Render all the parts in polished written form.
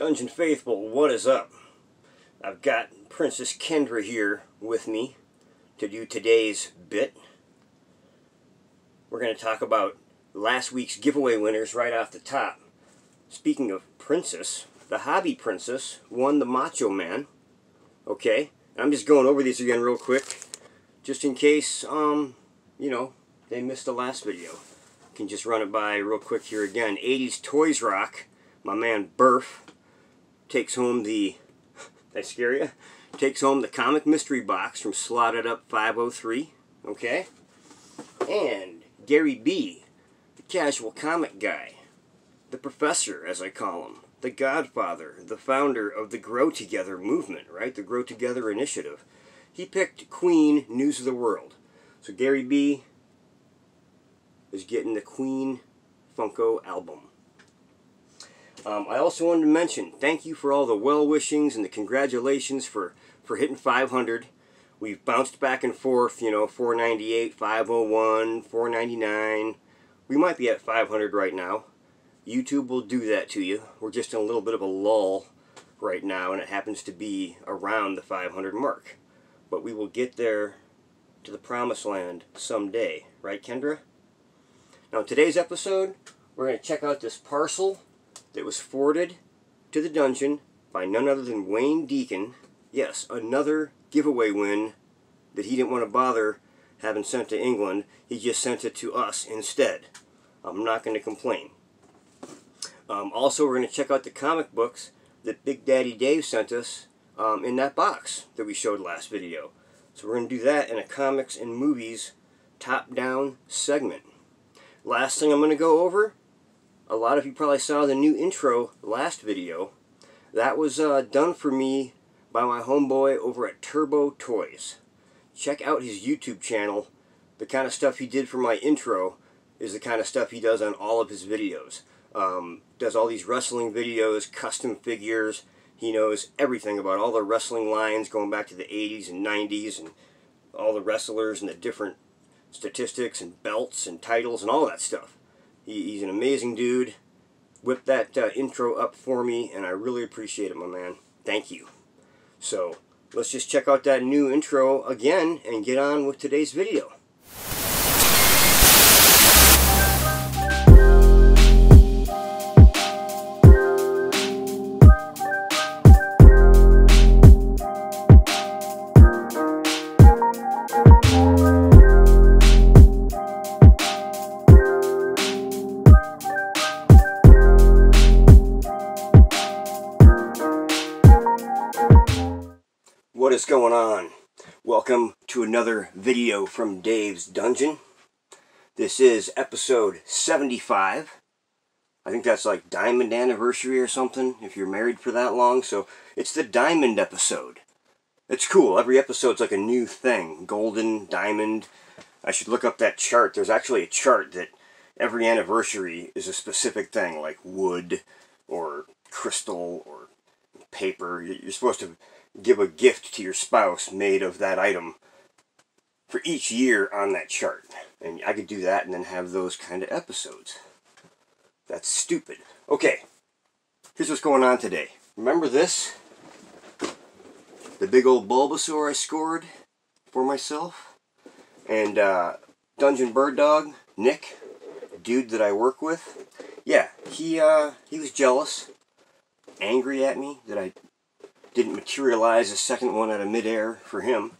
Dungeon Faithful, what is up? I've got Princess Kendra here with me to do today's bit. We're going to talk about last week's giveaway winners right off the top. Speaking of Princess, the Hobby Princess won the Macho Man. Okay, I'm just going over these again real quick, just in case, they missed the last video. Can just run it by real quick here again. 80s Toys Rock, my man Burf takes home the, did I scare you? Takes home the comic mystery box from Slotted Up 503, okay? And Gary B, the casual comic guy, the professor as I call him, the godfather, the founder of the Grow Together movement, right? The Grow Together initiative. He picked Queen News of the World. So Gary B is getting the Queen Funko album. I also wanted to mention, thank you for all the well-wishings and the congratulations for hitting 500. We've bounced back and forth, 498, 501, 499. We might be at 500 right now. YouTube will do that to you. We're just in a little bit of a lull right now, and it happens to be around the 500 mark. But we will get there to the promised land someday. Right, Kendra? Now, in today's episode, we're going to check out this parcel that was forwarded to the dungeon by none other than Wayne Deacon. Yes, another giveaway win that he didn't want to bother having sent to England. He just sent it to us instead. I'm not going to complain. Also, we're going to check out the comic books that Big Daddy Dave sent us in that box that we showed last video. So we're going to do that in a comics and movies top-down segment. Last thing I'm going to go over, a lot of you probably saw the new intro last video. That was done for me by my homeboy over at Turbo Toys. Check out his YouTube channel. The kind of stuff he did for my intro is the kind of stuff he does on all of his videos. Does all these wrestling videos, custom figures. He knows everything about all the wrestling lines going back to the 80s and 90s and all the wrestlers and the different statistics and belts and titles and all that stuff. He's an amazing dude. Whipped that intro up for me, and I really appreciate it, my man. Thank you. So, let's just check out that new intro again and get on with today's video. What is going on? Welcome to another video from Dave's Dungeon. This is episode 75. I think that's like Diamond Anniversary or something, if you're married for that long. So it's the Diamond episode. It's cool. Every episode's like a new thing. Golden, Diamond. I should look up that chart. There's actually a chart that every anniversary is a specific thing, like wood or crystal or paper. You're supposed to give a gift to your spouse made of that item for each year on that chart. And I could do that and then have those kind of episodes. That's stupid. Okay, here's what's going on today. Remember this? The big old Bulbasaur I scored for myself? And Dungeon Bird Dog, Nick, dude that I work with, yeah, he was jealous, angry at me that I didn't materialize a second one out of midair for him.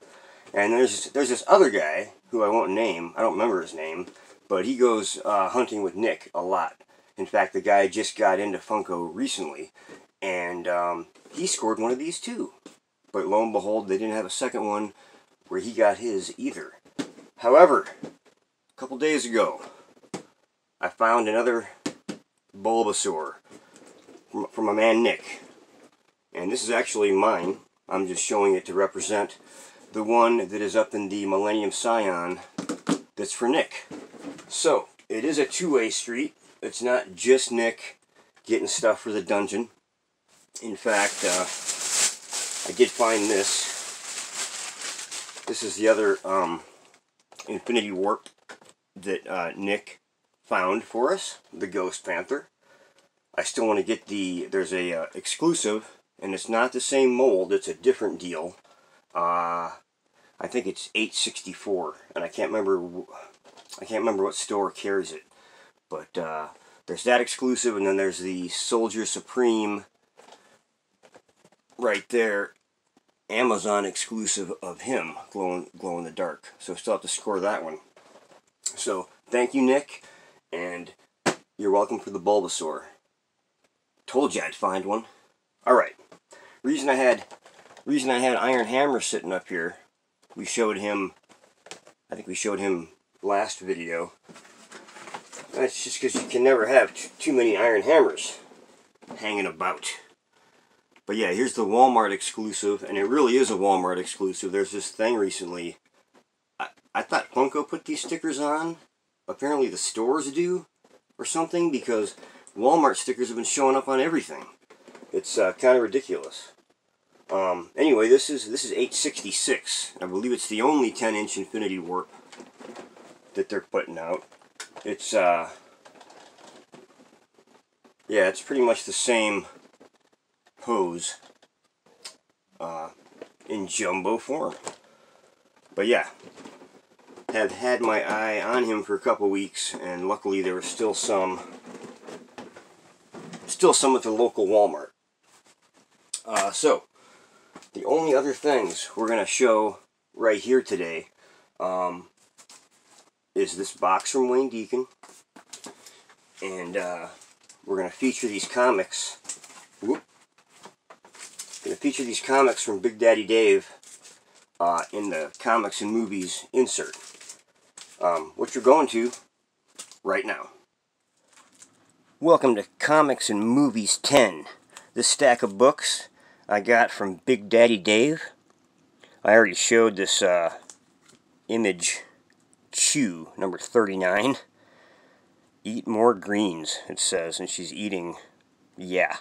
And there's this other guy who I won't name. I don't remember his name, but he goes hunting with Nick a lot. In fact, the guy just got into Funko recently, and he scored one of these too. But lo and behold, they didn't have a second one where he got his either. However, a couple days ago, I found another Bulbasaur from my man Nick. And this is actually mine. I'm just showing it to represent the one that is up in the Millennium Scion that's for Nick. So, it is a two-way street. It's not just Nick getting stuff for the dungeon. In fact, I did find this. This is the other Infinity Warp that Nick found for us, the Ghost Panther. I still want to get there's a exclusive, and it's not the same mold, it's a different deal. I think it's 864, and I can't remember what store carries it. But there's that exclusive, and then there's the Soldier Supreme right there, Amazon exclusive of him, glow in the dark. So still have to score that one. So thank you, Nick, and you're welcome for the Bulbasaur. Told you I'd find one. All right. Reason I had Iron Hammer sitting up here. We showed him. I think we showed him last video. That's just because you can never have too many Iron Hammers hanging about. But yeah, here's the Walmart exclusive, and it really is a Walmart exclusive. There's this thing recently. I thought Funko put these stickers on. Apparently the stores do, or something, because Walmart stickers have been showing up on everything. It's kind of ridiculous. Anyway, this is 866. I believe it's the only 10-inch Infinity Warp that they're putting out. It's yeah, it's pretty much the same pose in jumbo form. But yeah, have had my eye on him for a couple weeks, and luckily there was still some at the local Walmart. So the only other things we're going to show right here today is this box from Wayne Deacon, and we're going to feature these comics. Going to feature these comics from Big Daddy Dave in the comics and movies insert, which we're going to right now. Welcome to Comics and Movies 10. This stack of books I got from Big Daddy Dave. I already showed this Image Chew, number 39. Eat more greens, it says, and she's eating, yeah.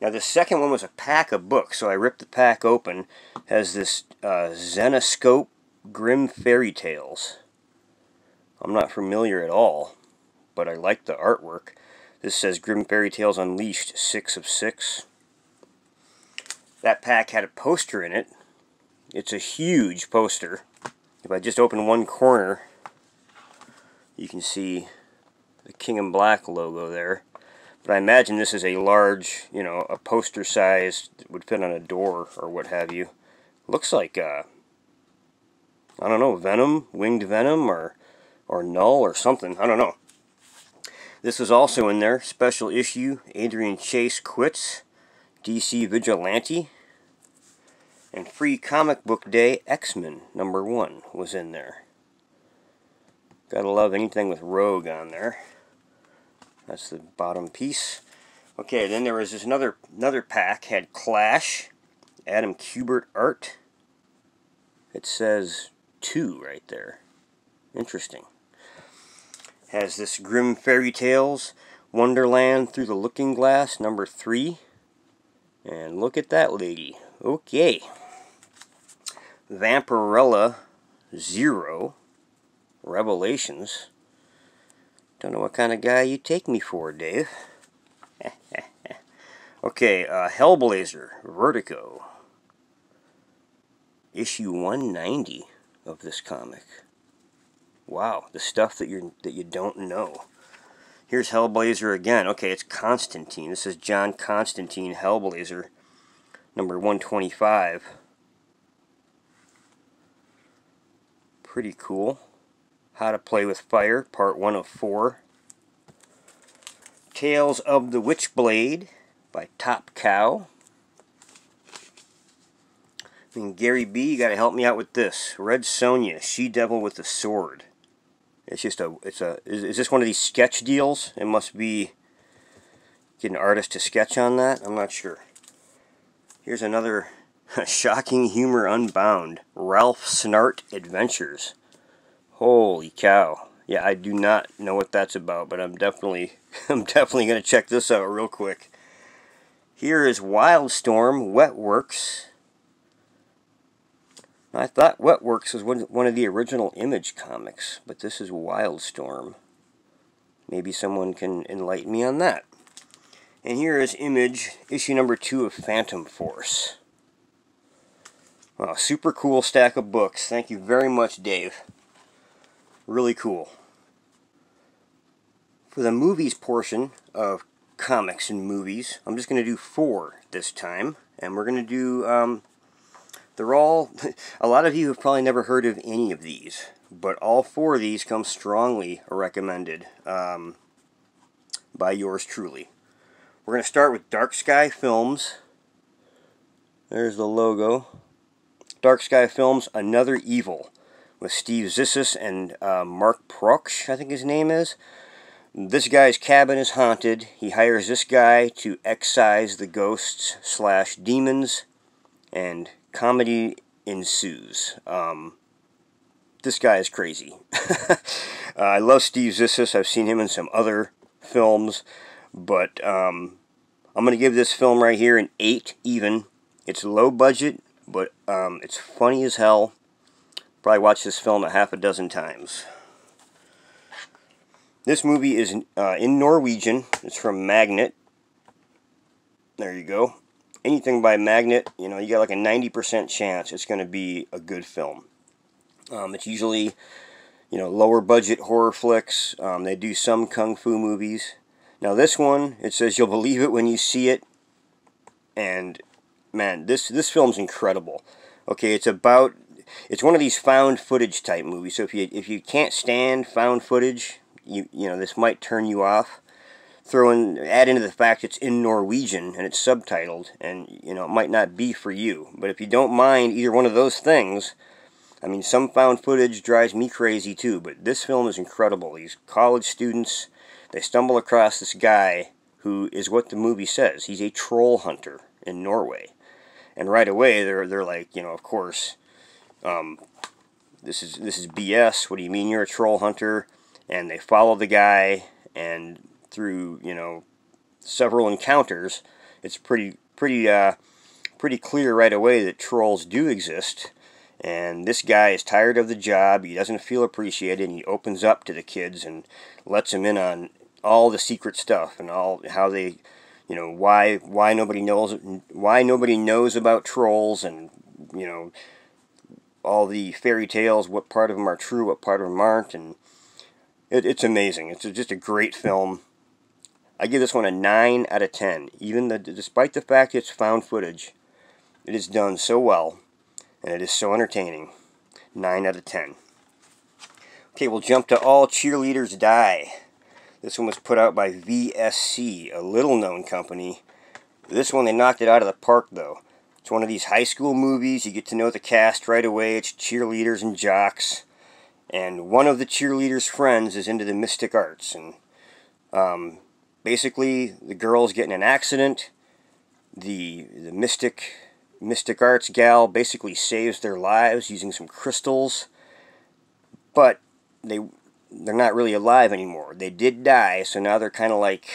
Now the second one was a pack of books, so I ripped the pack open. Has this Zenoscope Grim Fairy Tales. I'm not familiar at all, but I like the artwork. This says Grim Fairy Tales Unleashed, 6 of 6. That pack had a poster in it. It's a huge poster. If I just open one corner, you can see the King in Black logo there. But I imagine this is a large, you know, a poster size that would fit on a door or what have you. Looks like, I don't know, Venom, Winged Venom, or Null or something. I don't know. This is also in there. Special issue, Adrian Chase Quits, DC Vigilante. And Free Comic Book Day, X-Men #1 was in there. Gotta love anything with Rogue on there. That's the bottom piece. Okay, then there was this another pack, had Clash, Adam Kubert art. It says 2 right there. Interesting. Has this Grim Fairy Tales, Wonderland Through the Looking Glass, #3. And look at that lady. Okay. Vampirella 0, Revelations. Don't know what kind of guy you take me for, Dave. Okay, Hellblazer, Vertigo. Issue 190 of this comic. Wow, the stuff that you don't know. Here's Hellblazer again. Okay, it's Constantine. This is John Constantine, Hellblazer, number 125. Pretty cool. How to Play with Fire, part 1 of 4. Tales of the Witchblade by Top Cow. And Gary B, you gotta help me out with this. Red Sonja, She-Devil with the Sword. It's just is this one of these sketch deals? It must be get an artist to sketch on that? I'm not sure. Here's another Shocking Humor Unbound, Ralph Snart Adventures. Holy cow. Yeah, I do not know what that's about, but I'm definitely going to check this out real quick. Here is Wildstorm Wetworks. I thought Wetworks was one of the original Image comics, but this is Wildstorm. Maybe someone can enlighten me on that. And here is Image, issue number 2 of Phantom Force. Wow, super cool stack of books. Thank you very much, Dave. Really cool. For the movies portion of comics and movies, I'm just going to do 4 this time. And we're going to do, they're all, a lot of you have probably never heard of any of these. But all 4 of these come strongly recommended by yours truly. We're going to start with Dark Sky Films. There's the logo. Dark Sky Films, Another Evil, with Steve Zissou and Mark Proksch, I think his name is. This guy's cabin is haunted. He hires this guy to excise the ghosts / demons, and comedy ensues. This guy is crazy. I love Steve Zissou. I've seen him in some other films, but I'm going to give this film right here an 8 even. It's low budget, but it's funny as hell. Probably watched this film a half a dozen times. This movie is in Norwegian. It's from Magnet. There you go. Anything by Magnet, you know, you got like a 90% chance it's going to be a good film. It's usually, you know, lower budget horror flicks. They do some kung fu movies. Now this one, it says you'll believe it when you see it. And man, this film's incredible. Okay, it's one of these found footage type movies. So if you can't stand found footage, you know, this might turn you off. Add into the fact it's in Norwegian and it's subtitled, and you know, it might not be for you. But if you don't mind either one of those things, I mean, some found footage drives me crazy too, but this film is incredible. These college students, they stumble across this guy who is what the movie says. He's a troll hunter in Norway. And right away they're like, you know, of course, this is BS. What do you mean you're a troll hunter? And they follow the guy, and through, you know, several encounters, it's pretty clear right away that trolls do exist. And this guy is tired of the job. He doesn't feel appreciated, and he opens up to the kids and lets them in on all the secret stuff and all how they, you know, why nobody knows about trolls, and you know, all the fairy tales, what part of them are true, what part of them aren't, and it's amazing. It's just a great film. I give this one a 9 out of 10. Despite the fact it's found footage, it is done so well, and it is so entertaining. 9 out of 10. Okay, we'll jump to All Cheerleaders Die. This one was put out by VSC, a little-known company. This one, they knocked it out of the park, though. It's one of these high school movies. You get to know the cast right away. It's cheerleaders and jocks. And one of the cheerleaders' friends is into the mystic arts. And basically, the girl's getting an accident. The mystic arts gal basically saves their lives using some crystals. But they're not really alive anymore. They did die, so now they're kind of like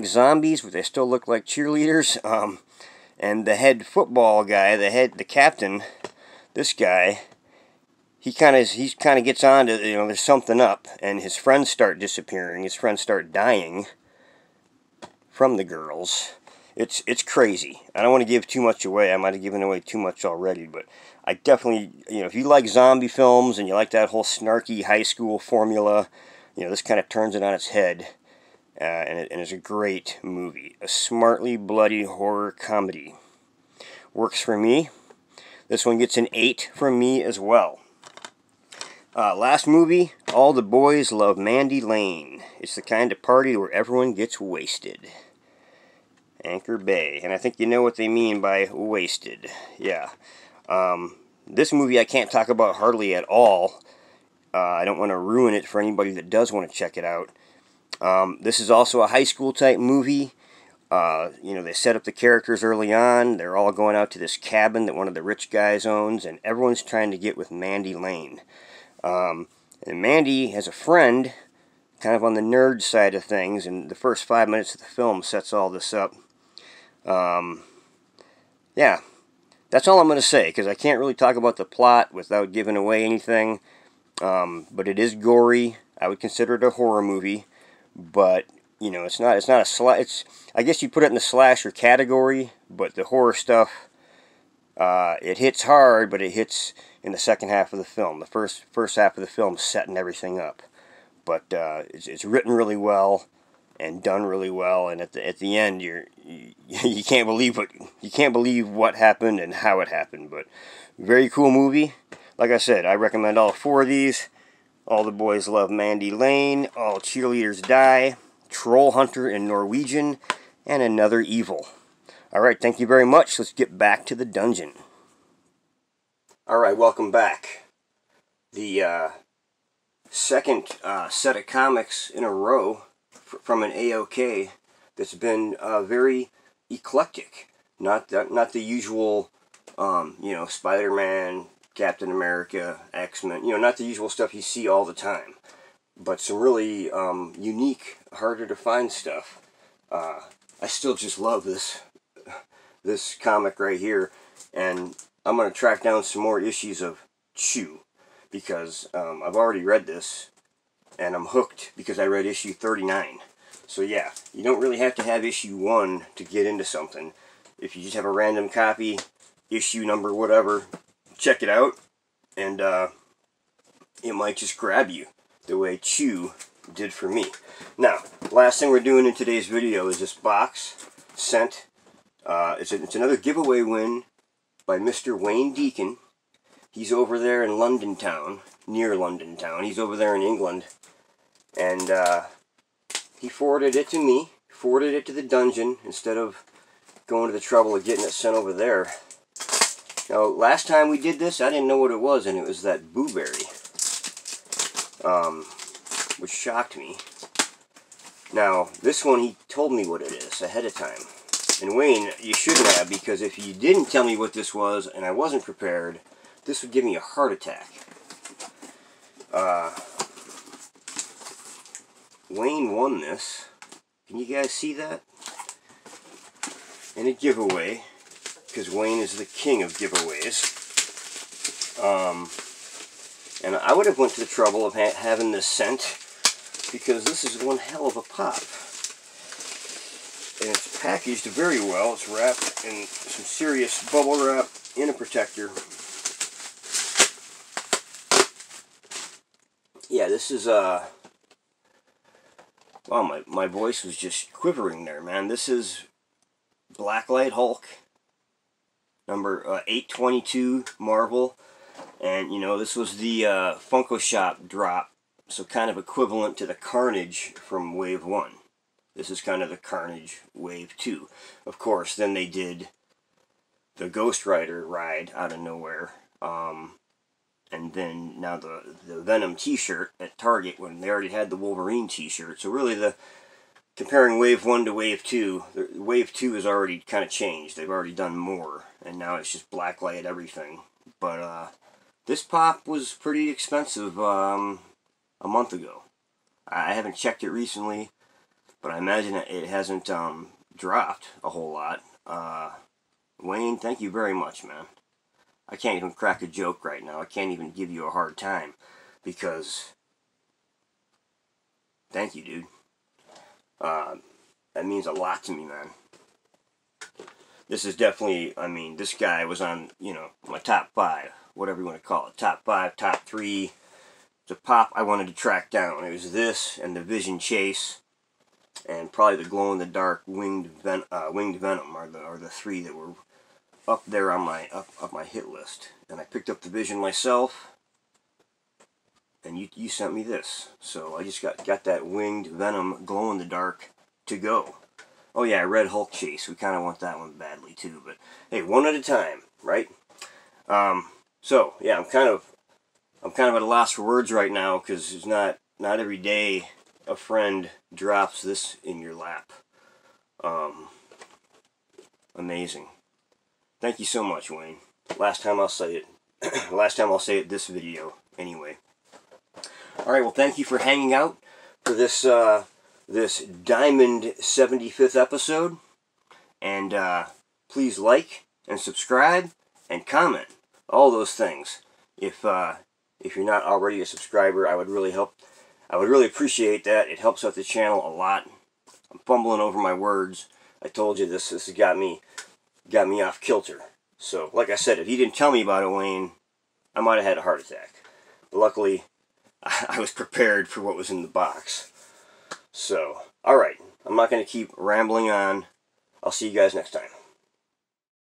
zombies, but they still look like cheerleaders. And the head football guy, the captain, this guy, he kind of gets on to, you know, there's something up, and his friends start disappearing. His friends start dying from the girls. It's crazy. I don't want to give too much away. I might have given away too much already, but I definitely, you know, if you like zombie films and you like that whole snarky high school formula, you know, this kind of turns it on its head, and it's a great movie. A smartly bloody horror comedy. Works for me. This one gets an 8 from me as well. Last movie, All the Boys Love Mandy Lane. It's the kind of party where everyone gets wasted. Anchor Bay. And I think you know what they mean by wasted. Yeah. This movie I can't talk about hardly at all. I don't want to ruin it for anybody that does want to check it out. This is also a high school type movie. You know, they set up the characters early on. They're all going out to this cabin that one of the rich guys owns, and everyone's trying to get with Mandy Lane. And Mandy has a friend, kind of on the nerd side of things, and the first 5 minutes of the film sets all this up. Yeah, that's all I'm going to say, because I can't really talk about the plot without giving away anything. But it is gory. I would consider it a horror movie, but you know, it's not a I guess you put it in the slasher category, but the horror stuff, it hits hard, but it hits in the second half of the film. The first half of the film is setting everything up, but it's written really well and done really well, and at the end you can't believe what happened and how it happened. But very cool movie. Like I said, I recommend all 4 of these. All the Boys Love Mandy Lane, All Cheerleaders Die, Troll Hunter in Norwegian, and Another Evil. Alright, thank you very much. Let's get back to the dungeon. Alright, welcome back. The second set of comics in a row from an AOK that's been very eclectic. Not the usual, you know, Spider-Man, Captain America, X-Men, you know, not the usual stuff you see all the time, but some really unique, harder to find stuff. I still just love this comic right here, and I'm going to track down some more issues of Chew, because I've already read this, and I'm hooked because I read issue 39. So yeah, you don't really have to have issue 1 to get into something. If you just have a random copy, issue number whatever, check it out, and it might just grab you the way Chew did for me. Now, last thing we're doing in today's video is this box sent. It's another giveaway win by Mr. Wayne Deacon. He's over there in London Town, near London Town. He's over there in England, and he forwarded it to me, forwarded it to the dungeon instead of going to the trouble of getting it sent over there. Now, last time we did this, I didn't know what it was, and it was that blueberry, which shocked me. Now, this one, he told me what it is ahead of time. And Wayne, you shouldn't have, because if you didn't tell me what this was, and I wasn't prepared, this would give me a heart attack. Wayne won this. Can you guys see that? In a giveaway, because Wayne is the king of giveaways. And I would have went to the trouble of having this sent, because this is one hell of a pop. And it's packaged very well. It's wrapped in some serious bubble wrap in a protector. Yeah, this is, wow, my voice was just quivering there, man. This is Blacklight Hulk, number 822 Marvel. And, you know, this was the Funko Shop drop, so kind of equivalent to the Carnage from Wave 1. This is kind of the Carnage Wave 2. Of course, then they did the Ghost Rider ride out of nowhere. And then now the Venom t-shirt at Target, when they already had the Wolverine t-shirt. So really, comparing Wave 1 to Wave 2, Wave 2 has already kind of changed. They've already done more, and now it's just Blacklight everything. But this pop was pretty expensive a month ago. I haven't checked it recently, but I imagine it hasn't dropped a whole lot. Wayne, thank you very much, man. I can't even crack a joke right now. I can't even give you a hard time, because thank you, dude. That means a lot to me, man. This is definitely, I mean, this guy was on, you know, my top 5, whatever you want to call it. Top 5, top 3. It's a pop I wanted to track down. It was this and the Vision Chase, and probably the glow-in-the-dark winged Venom are the 3 that were up there on my hit list. And I picked up the Vision myself, and you sent me this. So I just got that winged Venom glow-in-the-dark to go. Oh yeah, Red Hulk Chase. We kind of want that one badly too, but hey, one at a time, right? So yeah, I'm kind of at a loss for words right now, because it's not every day a friend drops this in your lap. Amazing. Thank you so much, Wayne. Last time I'll say it. Last time I'll say it this video, anyway. Alright, well, thank you for hanging out for this, this Diamond 75th episode. And, please like and subscribe and comment. All those things. If you're not already a subscriber, I would really appreciate that. It helps out the channel a lot. I'm fumbling over my words. I told you this has got me off kilter. So, like I said, if you didn't tell me about it, Wayne, I might have had a heart attack. But luckily, I was prepared for what was in the box. So, alright. I'm not going to keep rambling on. I'll see you guys next time.